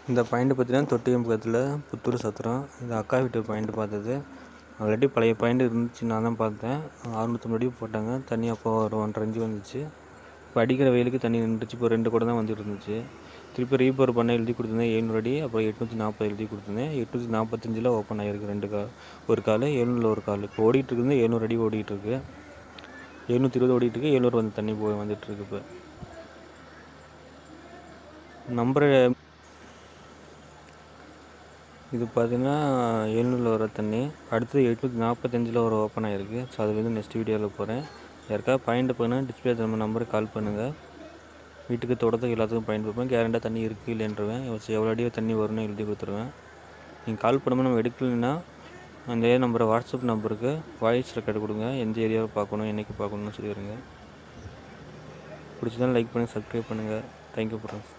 இந்த பாயிண்ட் பார்த்தீங்கன்னா தொட்டியம் பக்கத்தில் புத்தூர் சத்திரம். இது அக்கா வீட்டு பாயிண்ட் பார்த்தது. ஆல்ரெடி பழைய பாயிண்ட் இருந்துச்சு, நான் தான் பார்த்தேன். 650 அடி போட்டாங்க. தண்ணி அப்போ ஒரு 1.5 இன்ச்சு வந்துச்சு. இப்போ அடிக்கிற வெயிலுக்கு தண்ணி நின்றுச்சு. இப்போ 2 குடம் தான் வந்துட்டு இருந்துச்சு. திருப்பி ரீபோர் பண்ண எழுதி கொடுத்துருந்தேன் 700 அடி, அப்புறம் 840 எழுதி கொடுத்துருந்தேன். 845 ஓப்பன் ஆகிருக்கு. 2 ஒரு கால், 700 ஒரு கால். இப்போ ஓடிட்டுருக்குது 700 அடி ஓடிட்டுருக்கு. 720 ஓடிட்டுருக்கு. 700 வந்து தண்ணி வந்துட்டுருக்கு. இப்போ நம்பரை இது பார்த்தீங்கன்னா 700 வர தண்ணி. அடுத்தது 845 ஒரு ஓப்பன் ஆகிருக்கு. ஸோ அது வந்து நெக்ஸ்ட் வீடியோவில் போகிறேன். யாருக்கா பாயிண்ட் பண்ணால் டிஸ்பிளே நம்ம நம்பருக்கு கால் பண்ணுங்கள். வீட்டுக்கு தோட்டத்துக்கு எல்லாத்துக்கும் பாயிண்ட் பார்ப்பேன். கேரண்டாக தண்ணி இருக்குது இல்லைன்றவேன். எவ்வளோ அடியோ தண்ணி வரும்னு எழுதி கொடுத்துருவேன். நீங்கள் கால் பண்ணும்போது நம்ம எடுக்கலைன்னா அந்த நம்பரை வாட்ஸ்அப் நம்பருக்கு வாய்ஸ் ரெக்கார்டு கொடுங்க. எந்த ஏரியாவை பார்க்கணும், என்றைக்கு பார்க்கணுன்னு சொல்லிடுங்க. பிடிச்சதாலும் லைக் பண்ணுங்கள், சப்ஸ்கிரைப் பண்ணுங்கள். Thank you friends.